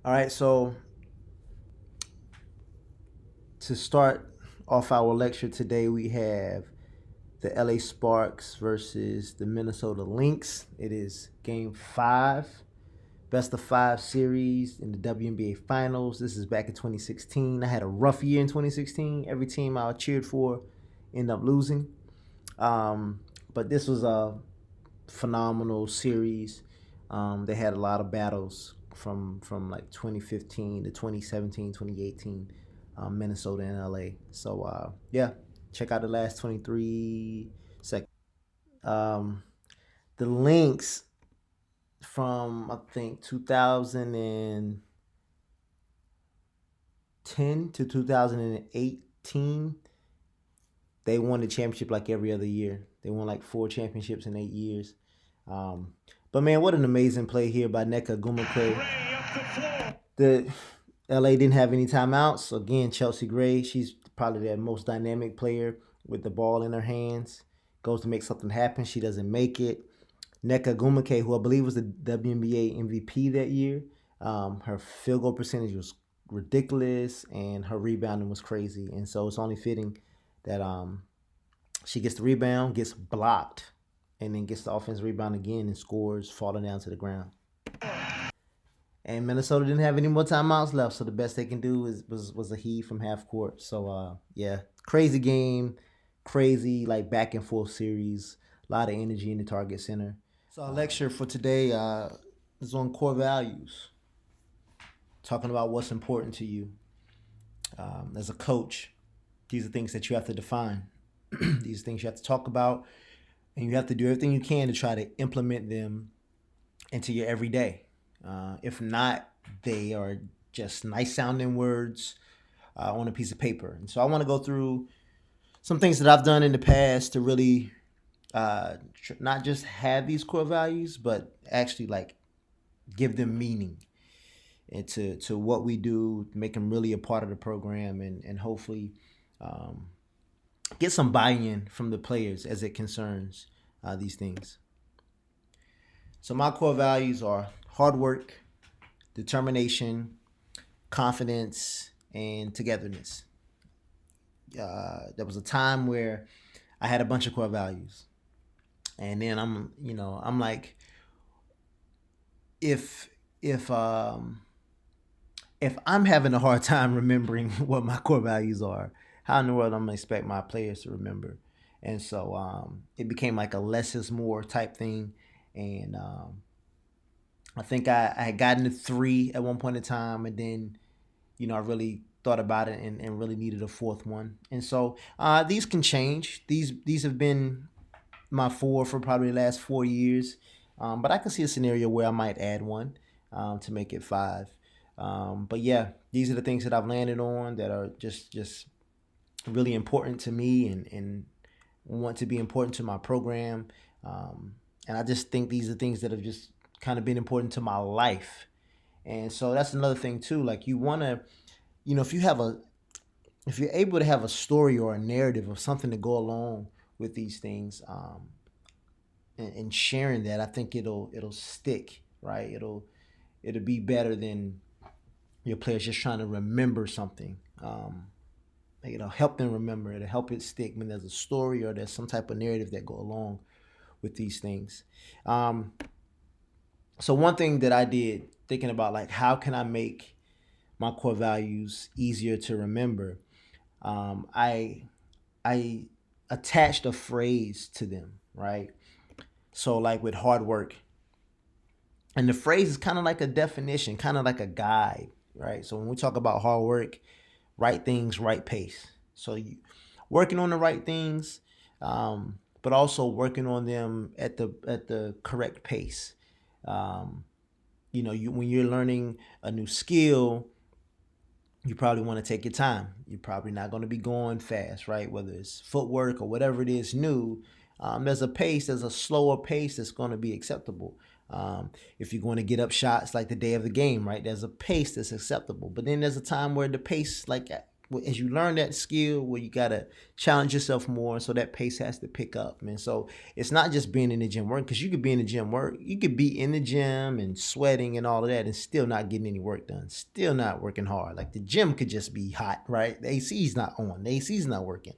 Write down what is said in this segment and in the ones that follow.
All right, so to start off our lecture today, we have the LA Sparks versus the Minnesota Lynx. It is game five, best of five series in the WNBA Finals. This is back in 2016. I had a rough year in 2016. Every team I cheered for ended up losing. But this was a phenomenal series. They had a lot of battles from like 2015 to 2017, 2018, Minnesota and LA. So yeah, check out the last 23 seconds. Um, the Lynx from I think 2010 to 2018, they won the championship like every other year. They won like 4 championships in 8 years. Um, but man, what an amazing play here by Nneka Ogwumike. The LA didn't have any timeouts. Again, Chelsea Gray, she's probably their most dynamic player with the ball in her hands. Goes to make something happen. She doesn't make it. Nneka Ogwumike, who I believe was the WNBA MVP that year, her field goal percentage was ridiculous and her rebounding was crazy. And so it's only fitting that she gets the rebound, gets blocked, and then gets the offensive rebound again and scores, falling down to the ground. And Minnesota didn't have any more timeouts left, so the best they can do was a heave from half court. So yeah, crazy game, crazy like back and forth series, a lot of energy in the Target Center. So our lecture for today is on core values, talking about what's important to you as a coach. These are things that you have to define. These are things you have to talk about, and you have to do everything you can to try to implement them into your everyday. If not, they are just nice sounding words on a piece of paper. And so I want to go through some things that I've done in the past to really not just have these core values, but actually like give them meaning and to what we do, make them really a part of the program, and hopefully um, get some buy-in from the players as it concerns these things. So my core values are hard work, determination, confidence, and togetherness. There was a time where I had a bunch of core values, and then I'm like, if if um if I'm having a hard time remembering what my core values are, how in the world I'm gonna expect my players to remember? And so it became like a less is more type thing, and I think I had gotten to three at one point in time, and then I really thought about it and really needed a fourth one. And so these can change. These have been my four for probably the last 4 years, but I can see a scenario where I might add one to make it five. But yeah, these are the things that I've landed on that are just really important to me and want to be important to my program. And I just think these are things that have just kind of been important to my life. And so that's another thing too. Like you want to, if you have if you're able to have a story or a narrative of something to go along with these things, and sharing that, I think it'll stick, right? It'll be better than your players just trying to remember something. It'll help them remember. It'll help it stick when there's a story or there's some type of narrative that go along with these things. Um, so one thing that I did thinking about like how can I make my core values easier to remember, I I attached a phrase to them, right? So like with hard work, and the phrase is kind of like a definition, kind of like a guide, right? So when we talk about hard work, right things, right pace. So you working on the right things, but also working on them at the correct pace. Um, when you're learning a new skill, you probably want to take your time. You're probably not going to be going fast, right? Whether it's footwork or whatever it is new, there's a slower pace that's going to be acceptable. If you're going to get up shots like the day of the game, right? There's a pace that's acceptable. But then there's a time where the pace, like as you learn that skill, where you gotta challenge yourself more, so that pace has to pick up. And so it's not just being in the gym work, because you could be in the gym work, you could be in the gym and sweating and all of that, and still not getting any work done, still not working hard. Like the gym could just be hot, right? The AC's not on, the AC's not working.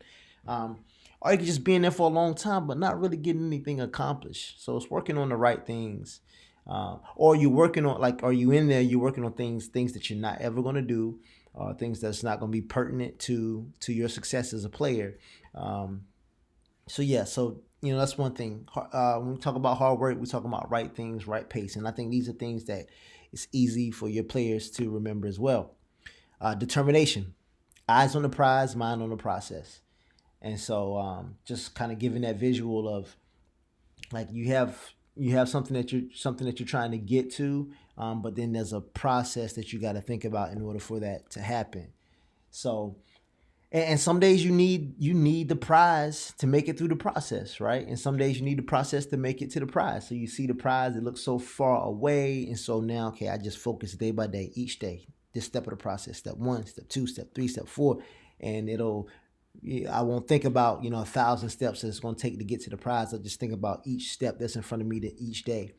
Um, or you could just be in there for a long time, but not really getting anything accomplished. So it's working on the right things. Or you working on, like, are you in there? You're working on things that you're not ever going to do, things that's not going to be pertinent to your success as a player. Um, so yeah, so that's one thing. When we talk about hard work, we talk about right things, right pace, and I think these are things that it's easy for your players to remember as well. Determination, eyes on the prize, mind on the process. And so just kind of giving that visual of, like, you have something that you're trying to get to, but then there's a process that you got to think about in order for that to happen. So, and some days you need the prize to make it through the process, right? And some days you need the process to make it to the prize. So you see the prize, it looks so far away, and so now, okay, I just focus day by day, each day, this step of the process, step one, step two, step three, step four, and I won't think about 1,000 steps that it's going to take to get to the prize. I just think about each step that's in front of me each day.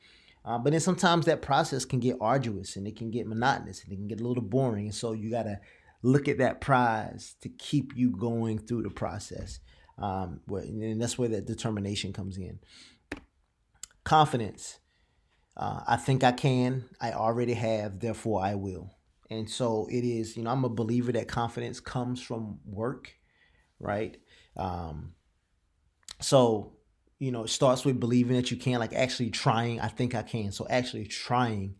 But then sometimes that process can get arduous, and it can get monotonous, and it can get a little boring. And so you got to look at that prize to keep you going through the process. And that's where that determination comes in. Confidence. I think I can. I already have. Therefore, I will. And so it is. I'm a believer that confidence comes from work, right? Um, so, it starts with believing that you can, like actually trying. I think I can. So actually trying.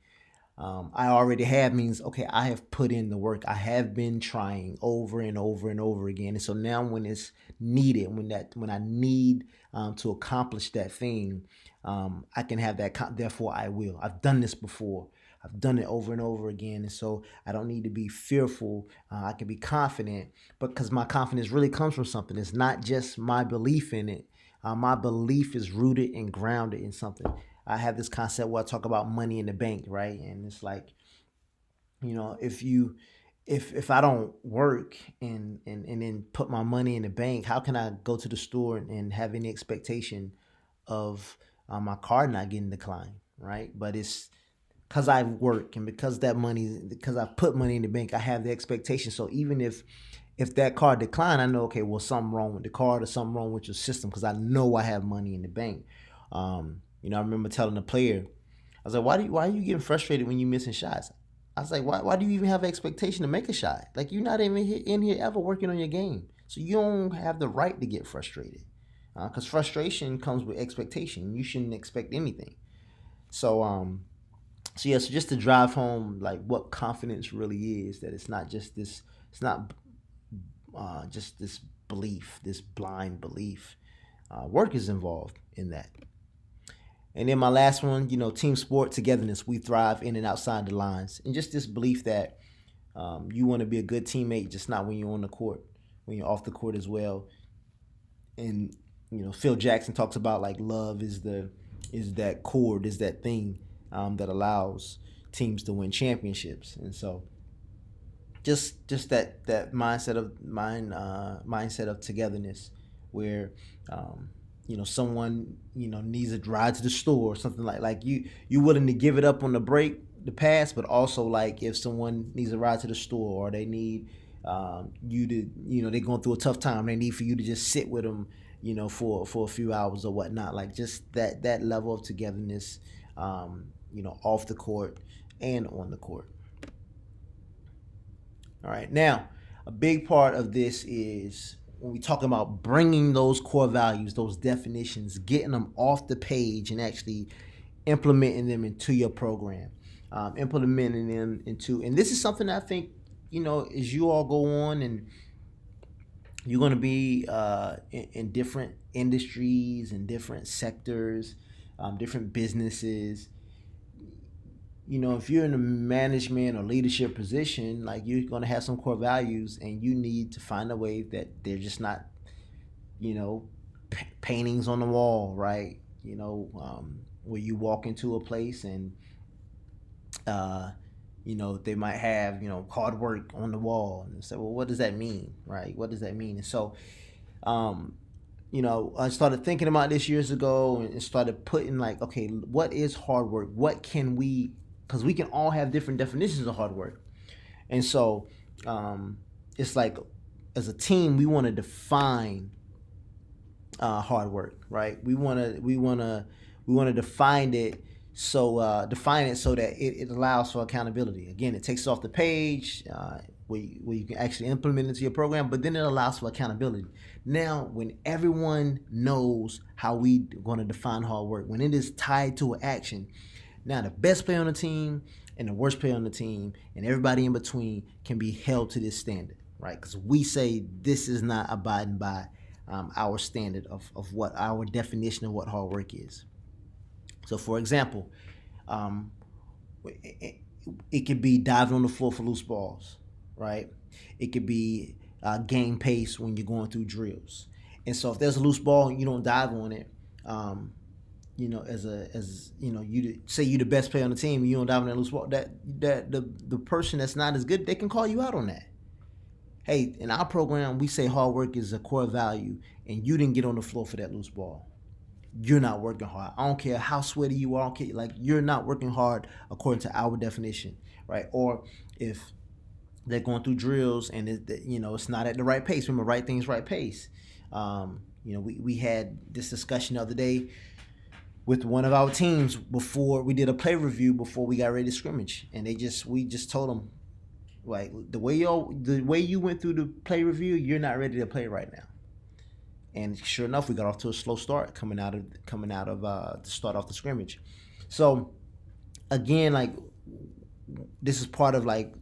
I already have means, okay, I have put in the work. I have been trying over and over and over again. And so now when it's needed, when I need to accomplish that thing, I can have that. Therefore, I will. I've done this before. I've done it over and over again. And so I don't need to be fearful. I can be confident, because my confidence really comes from something. It's not just my belief in it. My belief is rooted and grounded in something. I have this concept where I talk about money in the bank, right? And it's like, if I don't work and then put my money in the bank, how can I go to the store and have any expectation of my card not getting declined, right? But it's because I work, and because I've put money in the bank, I have the expectation. So even if that card decline, I know, okay, well, something wrong with the card or something wrong with your system, because I know I have money in the bank. I remember telling the player, I was like, why are you getting frustrated when you missing shots? I was like, why do you even have an expectation to make a shot? Like, you're not even in here ever working on your game, so you don't have the right to get frustrated. Because frustration comes with expectation. You shouldn't expect anything. So so just to drive home, like, what confidence really is, that it's not just this. It's not just this belief, this blind belief. Work is involved in that. And then my last one, team sport, togetherness. We thrive in and outside the lines. And just this belief that you want to be a good teammate, just not when you're on the court, when you're off the court as well. And Phil Jackson talks about, like, love is that cord, is that thing that allows teams to win championships. And so just that mindset of togetherness, where someone needs a ride to the store or something, like you willing to give it up on the pass, but also, like, if someone needs a ride to the store, or they need you to, they're going through a tough time, they need for you to just sit with them, for a few hours or whatnot. Like, just that level of togetherness, off the court and on the court. All right. Now, a big part of this is when we talk about bringing those core values, those definitions, getting them off the page and actually implementing them into your program, implementing them into, and this is something I think, as you all go on and you're going to be in different industries and different sectors, different businesses. If you're in a management or leadership position, like, you're going to have some core values, and you need to find a way that they're just not, paintings on the wall, right? Where you walk into a place and They might have, hard work on the wall. And say, well, what does that mean, right? What does that mean? And so, um, I started thinking about this years ago and started putting like, okay, what is hard work? What can we, because we can all have different definitions of hard work. And so, it's like, as a team, we want to define hard work, right? We want to define it so that it allows for accountability. Again, it takes it off the page where you can actually implement it into your program, but then it allows for accountability. Now, when everyone knows how we going to define hard work, when it is tied to an action, now the best player on the team and the worst player on the team and everybody in between can be held to this standard, right? Because we say this is not abiding by our standard of what our definition of what hard work is. So, for example, um, it could be diving on the floor for loose balls, right? It could be game pace when you're going through drills. And so, if there's a loose ball and you don't dive on it, you say you're the best player on the team and you don't dive on that loose ball, that the person that's not as good, they can call you out on that. Hey, in our program, we say hard work is a core value, and you didn't get on the floor for that loose ball. You're not working hard. I don't care how sweaty you are. I don't care, like, you're not working hard according to our definition, right? Or if they're going through drills and it's not at the right pace. Remember, right things, right pace. We had this discussion the other day with one of our teams before we did a play review before we got ready to scrimmage, and we just told them, like, the way you went through the play review, you're not ready to play right now. And sure enough, we got off to a slow start coming out of to start off the scrimmage. So again, like, this is part of like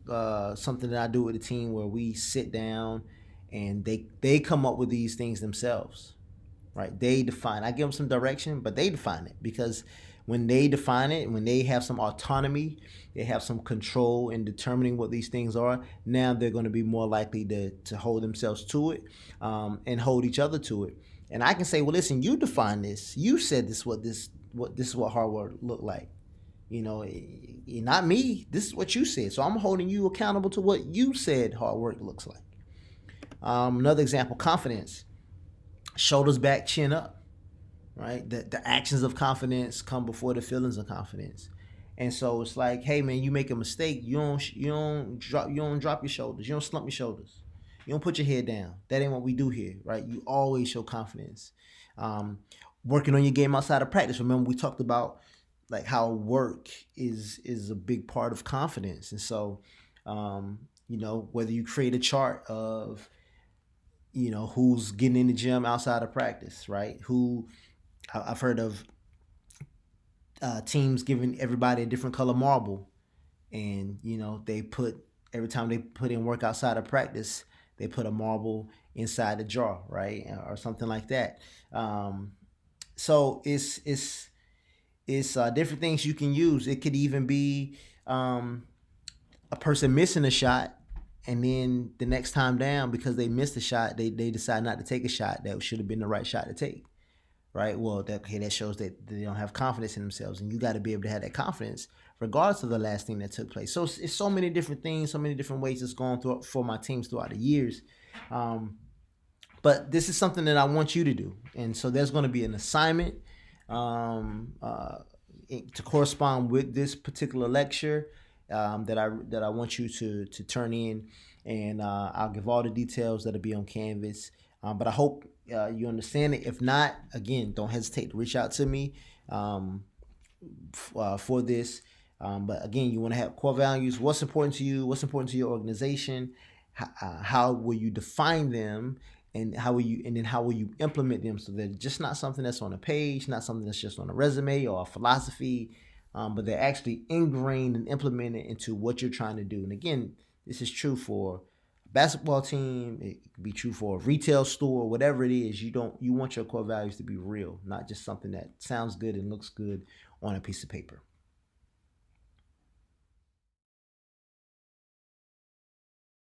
something that I do with the team where we sit down and they come up with these things themselves, right? They define. I give them some direction, but they define it, because when they define it, when they have some autonomy, they have some control in determining what these things are. Now they're going to be more likely to hold themselves to it, and hold each other to it. And I can say, well, listen, you define this. You said this is what hard work look like. Not me. This is what you said. So I'm holding you accountable to what you said hard work looks like. Another example: confidence. Shoulders back, chin up. Right? The actions of confidence come before the feelings of confidence. And so it's like, hey man, you make a mistake, you don't drop your shoulders, you don't slump your shoulders, you don't put your head down. That ain't what we do here, right? You always show confidence. Working on your game outside of practice. Remember, we talked about like how work is a big part of confidence. And so whether you create a chart of who's getting in the gym outside of practice, right? I've heard of teams giving everybody a different color marble, and every time they put in work outside of practice, they put a marble inside the jar, right, or something like that. So it's different things you can use. It could even be a person missing a shot, and then the next time down, because they missed a shot, they decide not to take a shot that should have been the right shot to take. Right. Well, that shows that they don't have confidence in themselves, and you got to be able to have that confidence regardless of the last thing that took place. So it's so many different things, so many different ways it's gone through for my teams throughout the years. But this is something that I want you to do, and so there's going to be an assignment to correspond with this particular lecture that I want you to turn in, and I'll give all the details that'll be on Canvas. But I hope you understand it. If not, again, don't hesitate to reach out to me for this. But again, you want to have core values. What's important to you? What's important to your organization? How will you define them? And how will you implement them, so that it's just not something that's on a page, not something that's just on a resume or a philosophy, but they're actually ingrained and implemented into what you're trying to do. And again, this is true for basketball team, it could be true for a retail store, whatever it is. You want your core values to be real, not just something that sounds good and looks good on a piece of paper.